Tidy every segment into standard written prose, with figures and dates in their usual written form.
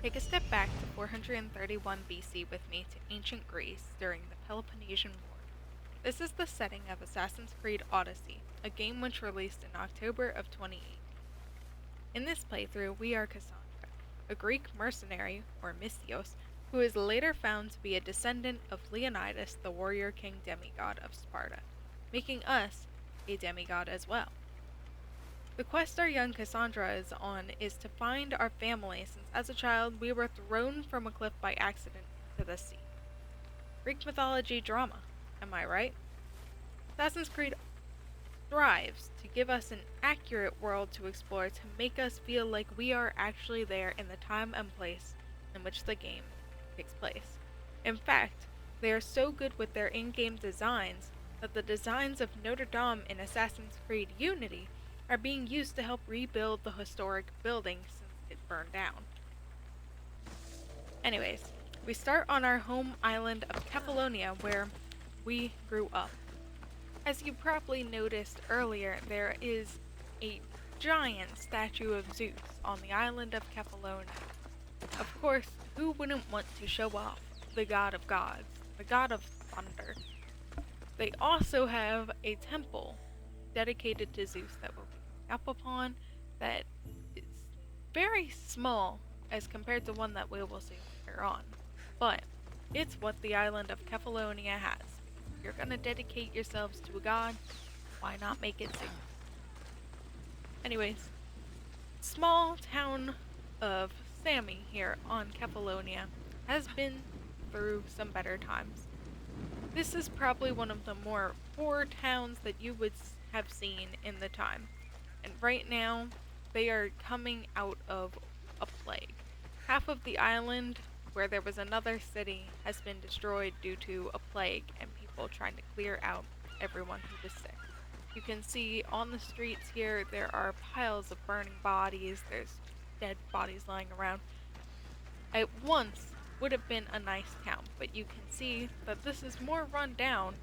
Take a step back to 431 BC with me to ancient Greece during the Peloponnesian War. This is the setting of Assassin's Creed Odyssey, a game which released in October of 2018. In this playthrough, we are Cassandra, a Greek mercenary, or Mysios, who is later found to be a descendant of Leonidas, the warrior king demigod of Sparta, making us a demigod as well. The quest our young Cassandra is on is to find our family, since as a child we were thrown from a cliff by accident into the sea. Greek mythology drama, am I right? Assassin's Creed strives to give us an accurate world to explore to make us feel like we are actually there in the time and place in which the game takes place. In fact, they are so good with their in-game designs that the designs of Notre Dame in Assassin's Creed Unity are being used to help rebuild the historic building since it burned down. Anyways, we start on our home island of Kefalonia where we grew up. As you probably noticed earlier, there is a giant statue of Zeus on the island of Kefalonia. Of course, who wouldn't want to show off the god of gods, the god of thunder? They also have a temple dedicated to Zeus that will be up upon that is very small as compared to one that we will see later on. But it's what the island of Kefalonia has. If you're gonna dedicate yourselves to a god, why not make it Zeus? Anyways, small town of Sammy here on Kefalonia has been through some better times. This is probably one of the more poor towns that you would have seen in the time. And right now, they are coming out of a plague. Half of the island, where there was another city, has been destroyed due to a plague and people trying to clear out everyone who was sick. You can see on the streets here, there are piles of burning bodies, there's dead bodies lying around. It once would have been a nice town, but you can see that this is more run down,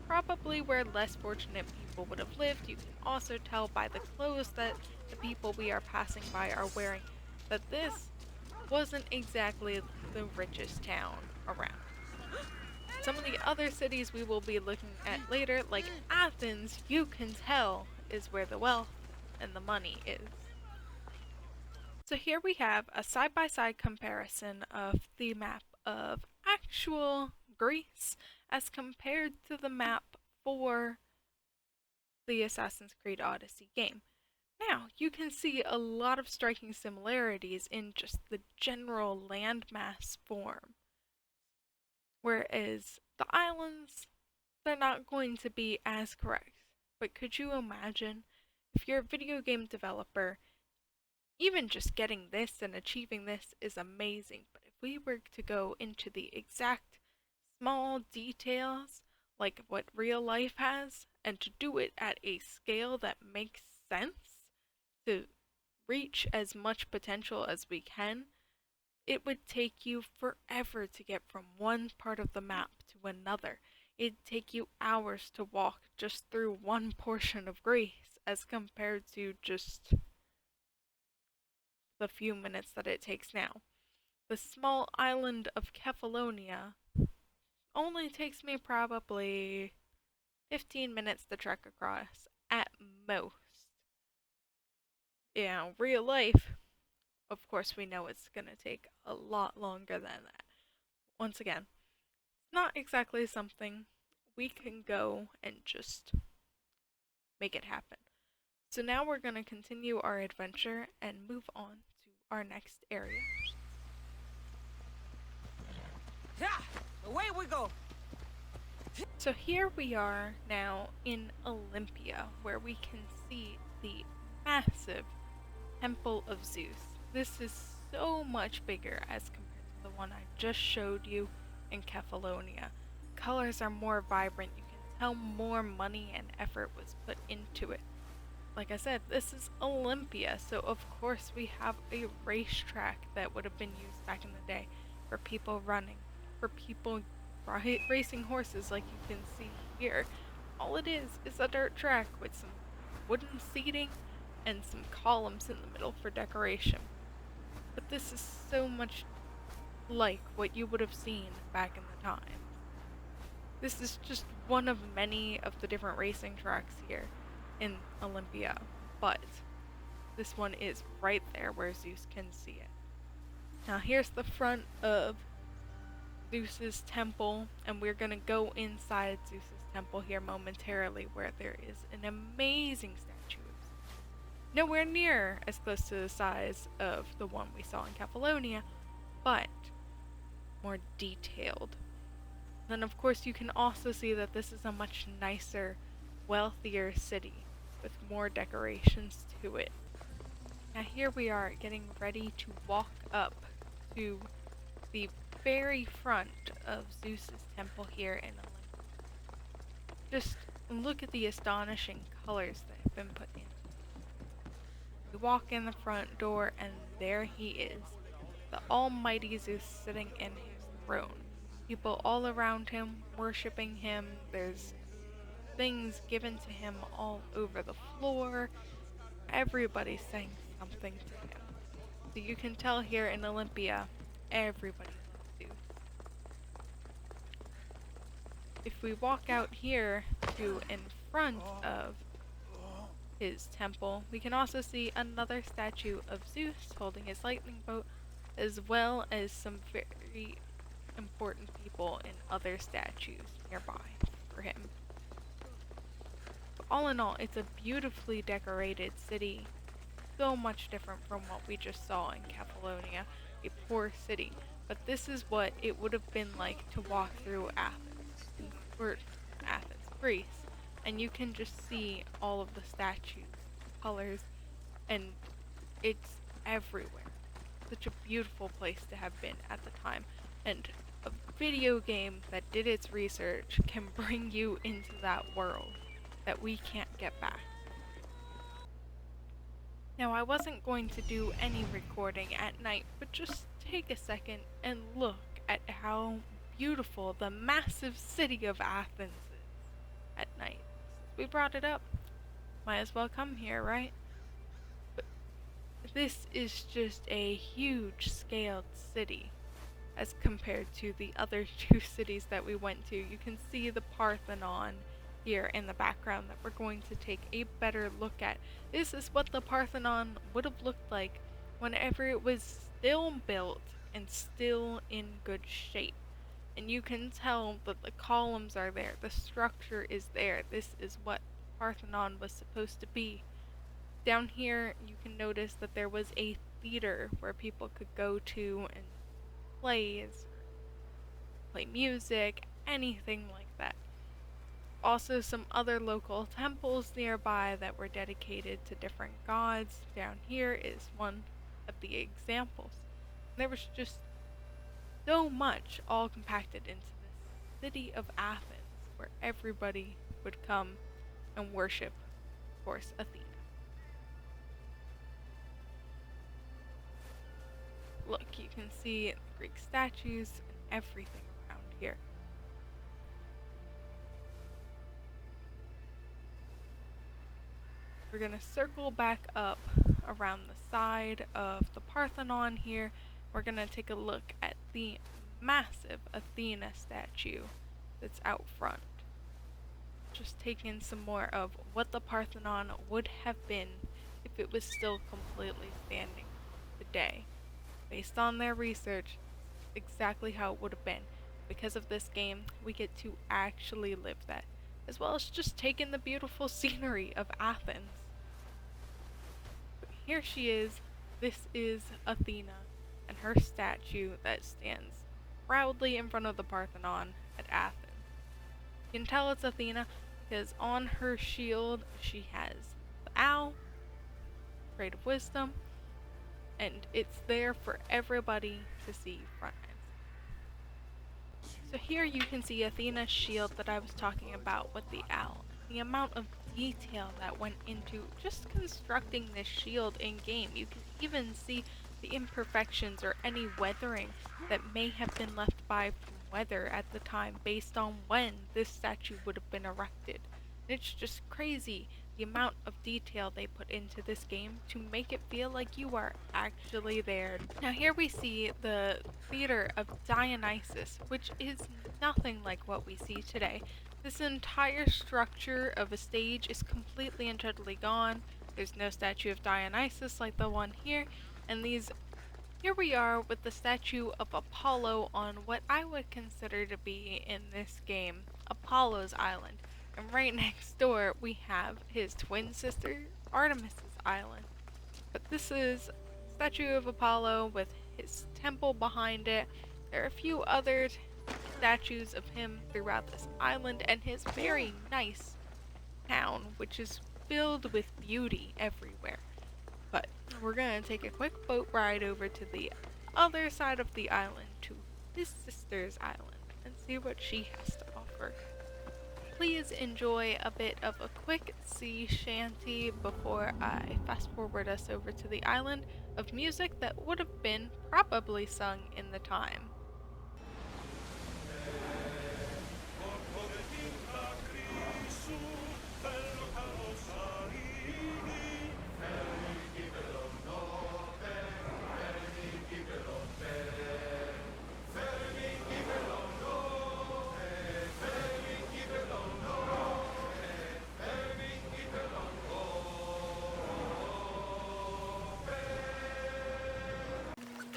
probably where less fortunate people would have lived. You can also tell by the clothes that the people we are passing by are wearing that this wasn't exactly the richest town around. Some of the other cities we will be looking at later, like Athens, you can tell is where the wealth and the money is. So here we have a side-by-side comparison of the map of actual Greece as compared to the map for the Assassin's Creed Odyssey game. Now, you can see a lot of striking similarities in just the general landmass form. Whereas the islands, they're not going to be as correct. But could you imagine if you're a video game developer, even just getting this and achieving this is amazing, but if we were to go into the exact small details like what real life has, and to do it at a scale that makes sense to reach as much potential as we can, it would take you forever to get from one part of the map to another. It'd take you hours to walk just through one portion of Greece as compared to just the few minutes that it takes now. The small island of Kefalonia only takes me probably 15 minutes to trek across at most. Real life, of course, we know it's gonna take a lot longer than that. Once again, it's not exactly something we can go and just make it happen. So now we're gonna continue our adventure and move on to our next area. Yeah, away we go. So here we are now in Olympia, where we can see the massive Temple of Zeus. This is so much bigger as compared to the one I just showed you in Kefalonia. Colors are more vibrant, you can tell more money and effort was put into it. Like I said, this is Olympia, so of course we have a racetrack that would have been used back in the day for people running, for people racing horses like you can see here. All it is a dirt track with some wooden seating and some columns in the middle for decoration. but this is so much like what you would have seen back in the time. This is just one of many of the different racing tracks here in Olympia, but this one is right there where Zeus can see it. Now here's the front of Zeus's temple, and we're gonna go inside Zeus's temple here momentarily, where there is an amazing statue of Zeus. Nowhere near as close to the size of the one we saw in Cephalonia, but more detailed. Then of course you can also see that this is a much nicer, wealthier city with more decorations to it. Now here we are getting ready to walk up to the very front of Zeus's temple here in Olympus. Just look at the astonishing colors that have been put into it. We walk in the front door and there he is, the almighty Zeus sitting in his throne. People all around him worshipping him. There's things given to him all over the floor. Everybody's saying something to him. So you can tell here in Olympia, everybody loves Zeus. If we walk out here to in front of his temple, we can also see another statue of Zeus holding his lightning bolt, as well as some very important people in other statues nearby for him. But all in all, it's a beautifully decorated city, so much different from what we just saw in Cephalonia, a poor city. But this is what it would have been like to walk through Athens, or Athens, Greece, and you can just see all of the statues, colors, and it's everywhere. Such a beautiful place to have been at the time, and a video game that did its research can bring you into that world that we can't get back. Now, I wasn't going to do any recording at night, but just take a second and look at how beautiful the massive city of Athens is at night. We brought it up. Might as well come here, right? But this is just a huge scaled city as compared to the other two cities that we went to. You can see the Parthenon here in the background that we're going to take a better look at. This is what the Parthenon would have looked like whenever it was still built and still in good shape. And you can tell that the columns are there, the structure is there. This is what Parthenon was supposed to be. Down here you can notice that there was a theater where people could go to and plays, play music, anything like that. Also some other local temples nearby that were dedicated to different gods. Down here is one of the examples. There was just so much all compacted into this city of Athens where everybody would come and worship, of course, Athena. Look, you can see the Greek statues and everything around here. We're going to circle back up around the side of the Parthenon here. We're going to take a look at the massive Athena statue that's out front. Just taking some more of what the Parthenon would have been if it was still completely standing today. Based on their research, exactly how it would have been. Because of this game, we get to actually live that, as well as just take in the beautiful scenery of Athens. But here she is. This is Athena and her statue that stands proudly in front of the Parthenon at Athens. You can tell it's Athena because on her shield she has the owl, trait of wisdom, and it's there for everybody to see front and center. So here you can see Athena's shield that I was talking about with the owl. The amount of detail that went into just constructing this shield in game. You can even see the imperfections or any weathering that may have been left by from weather at the time based on when this statue would have been erected. And it's just crazy the amount of detail they put into this game to make it feel like you are actually there. Now, here we see the theater of Dionysus, which is nothing like what we see today. This entire structure of a stage is completely and totally gone. There's no statue of Dionysus like the one here, and here we are with the statue of Apollo on what I would consider to be, in this game, Apollo's island. And right next door, we have his twin sister, Artemis's island. But this is a statue of Apollo with his temple behind it. There are a few other statues of him throughout this island, and his very nice town, which is filled with beauty everywhere. But we're gonna take a quick boat ride over to the other side of the island, to his sister's island, and see what she has to offer. Please enjoy a bit of a quick sea shanty before I fast forward us over to the island of music that would have been probably sung in the time.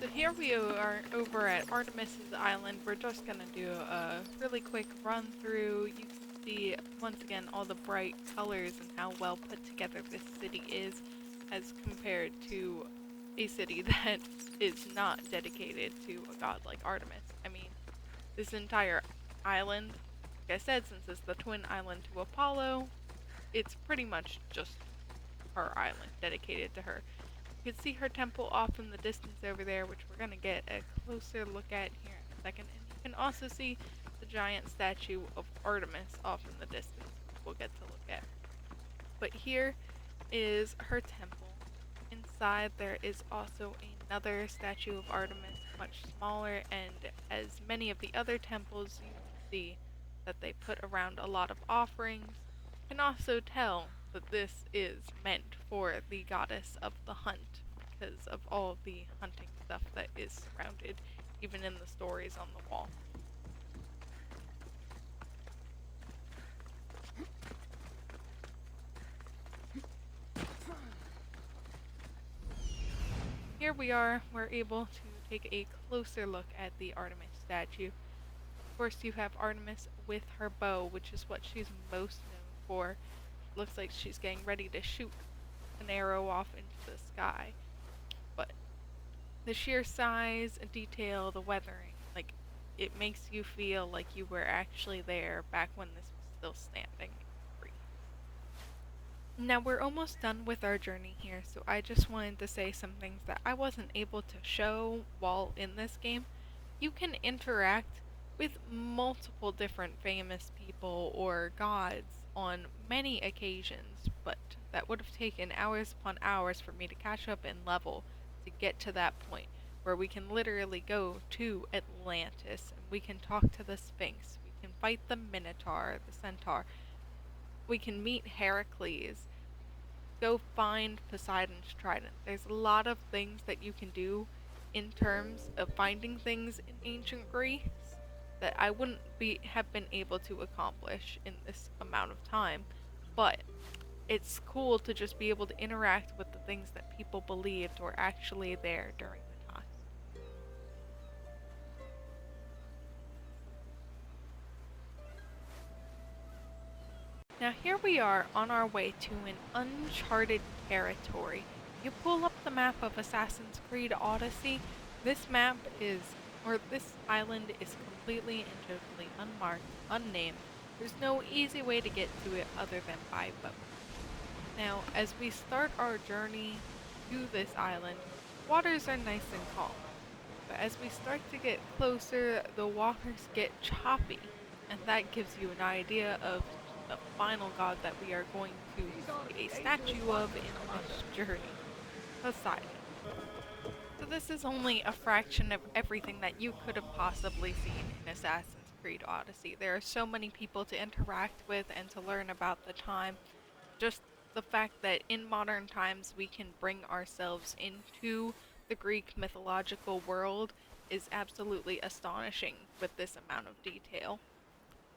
So here we are over at Artemis's Island. We're just gonna do a really quick run through. You can see once again all the bright colors and how well put together this city is as compared to a city that is not dedicated to a god like Artemis. I mean, this entire island, like I said, since it's the twin island to Apollo, it's pretty much just her island dedicated to her. You can see her temple off in the distance over there, which we're going to get a closer look at here in a second. And you can also see the giant statue of Artemis off in the distance, which we'll get to look at. But here is her temple. Inside there is also another statue of Artemis, much smaller, and as many of the other temples, you can see that they put around a lot of offerings. You can also tell that this is meant for the goddess of the hunt because of all the hunting stuff that is surrounded, even in the stories on the wall. Here we are, we're able to take a closer look at the Artemis statue. Of course, you have Artemis with her bow, which is what she's most known for. Looks like she's getting ready to shoot an arrow off into the sky. But the sheer size, detail, the weathering, like, it makes you feel like you were actually there back when this was still standing free. Now we're almost done with our journey here, so I just wanted to say some things that I wasn't able to show while in this game. You can interact with multiple different famous people or gods on many occasions, but that would have taken hours upon hours for me to catch up and level to get to that point where we can literally go to Atlantis and we can talk to the Sphinx, we can fight the Minotaur, the Centaur, we can meet Heracles, go find Poseidon's trident. There's a lot of things that you can do in terms of finding things in ancient Greece that I wouldn't have been able to accomplish in this amount of time, but it's cool to just be able to interact with the things that people believed were actually there during the time. Now here we are on our way to an uncharted territory. You pull up the map of Assassin's Creed Odyssey. This island is completely and totally unmarked, unnamed. There's no easy way to get to it other than by boat. Now, as we start our journey to this island, waters are nice and calm. But as we start to get closer, the waters get choppy, and that gives you an idea of the final god that we are going to see a statue of in this journey, Poseidon. So this is only a fraction of everything that you could have possibly seen in Assassin's Creed Odyssey. There are so many people to interact with and to learn about the time. Just the fact that in modern times we can bring ourselves into the Greek mythological world is absolutely astonishing with this amount of detail.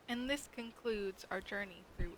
And this concludes our journey through